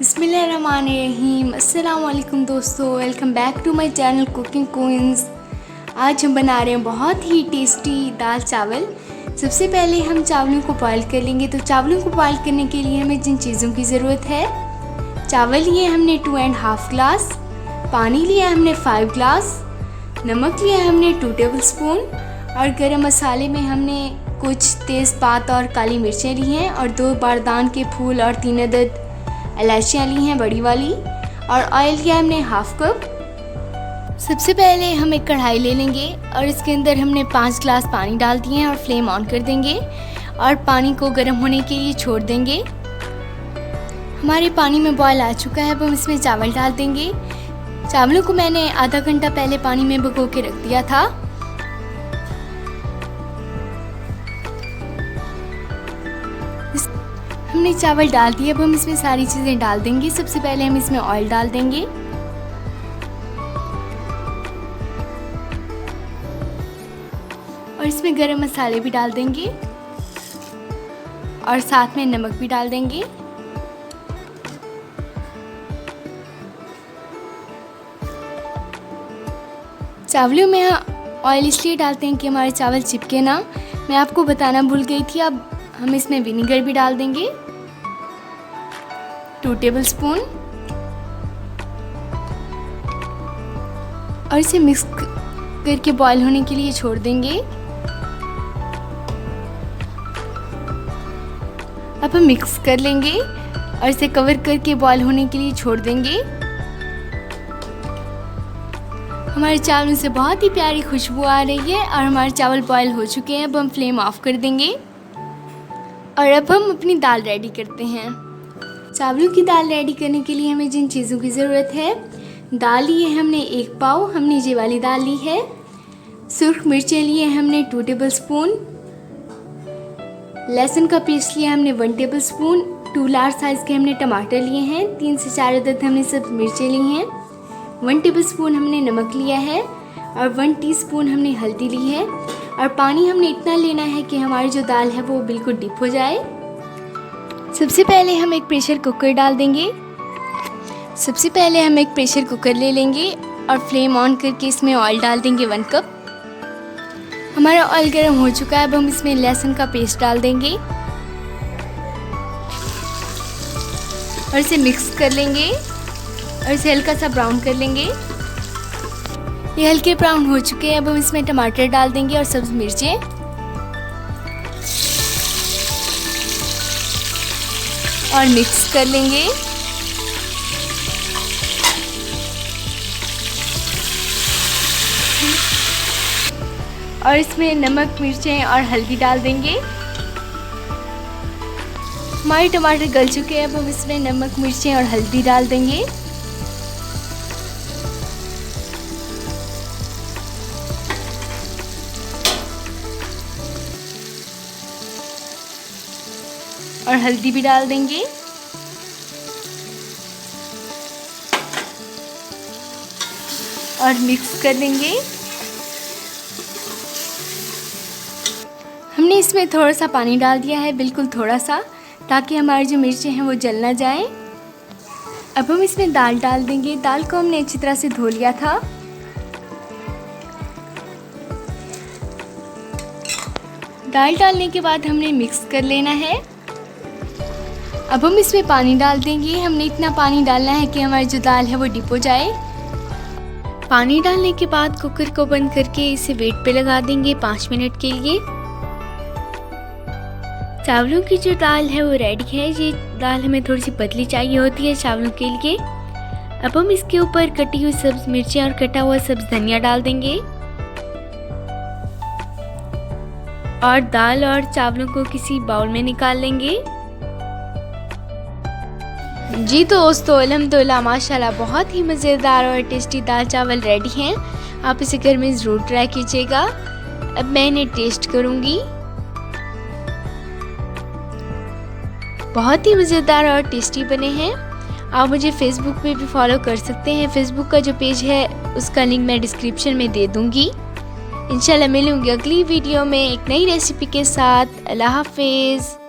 बिस्मिल्लाहिर्रहमानिर्रहीम। अस्सलाम वालेकुम दोस्तों, welcome back to my channel cooking queens. आज हम बना रहे हैं बहुत ही टेस्टी दाल चावल। सबसे पहले हम चावलों को बॉईल कर लेंगे। तो चावलों को बॉईल करने के लिए हमें जिन चीज़ों की ज़रूरत है, चावल लिए हमने 2.5 ग्लास, पानी लिया हमने 5 ग्लास, नमक लिया हमने 2 टेबल स्पून और गरम मसाले में हमने कुछ तेज़पात और काली मिर्चें ली हैं और 2 बारदान के फूल और 3 अदद इलायचियाँ ली हैं बड़ी वाली, और ऑयल लिया हमने 1/2 कप। सबसे पहले हम एक कढ़ाई ले लेंगे और इसके अंदर हमने 5 ग्लास पानी डाल दिए हैं और फ्लेम ऑन कर देंगे और पानी को गर्म होने के लिए छोड़ देंगे। हमारे पानी में बॉयल आ चुका है। अब हम इसमें चावल डाल देंगे। चावलों को मैंने आधा घंटा पहले पानी में भिगो के रख दिया था। हमने चावल डाल दिए। अब हम इसमें सारी चीज़ें डाल देंगे। सबसे पहले हम इसमें ऑयल डाल देंगे और इसमें गरम मसाले भी डाल देंगे और साथ में नमक भी डाल देंगे। चावलों में ऑयल इसलिए डालते हैं कि हमारे चावल चिपके ना। मैं आपको बताना भूल गई थी। अब हम इसमें विनेगर भी डाल देंगे 2 टेबल स्पून और इसे मिक्स करके बॉईल होने के लिए छोड़ देंगे। अब हम मिक्स कर लेंगे और इसे कवर करके बॉईल होने के लिए छोड़ देंगे। हमारे चावलों से बहुत ही प्यारी खुशबू आ रही है और हमारे चावल बॉईल हो चुके हैं। अब हम फ्लेम ऑफ कर देंगे और अब हम अपनी दाल रेडी करते हैं। चावलों की दाल रेडी करने के लिए हमें जिन चीज़ों की ज़रूरत है, दाल लिए हमने 1 पाव, हमने ये वाली दाल ली है। सुर्ख मिर्चें लिए हमने 2 टेबल स्पून, लहसुन का पेस्ट लिया हमने 1 टेबल स्पून, 2 लार्ज साइज़ के हमने टमाटर लिए हैं, 3 से 4 अदद हमने सब मिर्चें ली हैं, 1 टेबल स्पून हमने नमक लिया है और 1 टीस्पून हमने हल्दी ली है। और पानी हमने इतना लेना है कि हमारी जो दाल है वो बिल्कुल डिप हो जाए। सबसे पहले हम एक प्रेशर कुकर डाल देंगे। सबसे पहले हम एक प्रेशर कुकर ले लेंगे और फ्लेम ऑन करके इसमें ऑयल डाल देंगे 1 कप। हमारा ऑयल गर्म हो चुका है। अब हम इसमें लहसुन का पेस्ट डाल देंगे और इसे मिक्स कर लेंगे और इसे हल्का सा ब्राउन कर लेंगे। ये हल्के ब्राउन हो चुके हैं। अब हम इसमें टमाटर डाल देंगे और सब्ज मिर्चें और मिक्स कर लेंगे। और इसमें नमक, मिर्चें और हल्दी डाल देंगे। हमारे टमाटर गल चुके हैं। अब हम इसमें नमक, मिर्चें और हल्दी डाल देंगे और हल्दी भी डाल देंगे और मिक्स कर लेंगे। हमने इसमें थोड़ा सा पानी डाल दिया है, बिल्कुल थोड़ा सा, ताकि हमारी जो मिर्चें हैं वो जल ना जाए। अब हम इसमें दाल डाल देंगे। दाल को हमने अच्छी तरह से धो लिया था। दाल डालने के बाद हमने मिक्स कर लेना है। अब हम इसमें पानी डाल देंगे। हमने इतना पानी डालना है कि हमारी जो दाल है वो डिप हो जाए। पानी डालने के बाद कुकर को बंद करके इसे वेट पे लगा देंगे 5 मिनट के लिए। चावलों की जो दाल है वो रेडी है। ये दाल हमें थोड़ी सी पतली चाहिए होती है चावलों के लिए। अब हम इसके ऊपर कटी हुई सब्ज मिर्चें और कटा हुआ सब्ज धनिया डाल देंगे और दाल और चावलों को किसी बाउल में निकाल लेंगे। जी दोस्तों, अल्हम्दुलिल्लाह माशाल्लाह बहुत ही मज़ेदार और टेस्टी दाल चावल रेडी हैं। आप इसे घर में ज़रूर ट्राई कीजिएगा। अब मैं इन्हें टेस्ट करूँगी। बहुत ही मज़ेदार और टेस्टी बने हैं। आप मुझे फेसबुक पे भी फॉलो कर सकते हैं। फेसबुक का जो पेज है उसका लिंक मैं डिस्क्रिप्शन में दे दूँगी। इंशाल्लाह मिलूँगी अगली वीडियो में एक नई रेसिपी के साथ। अल्लाह हाफिज़।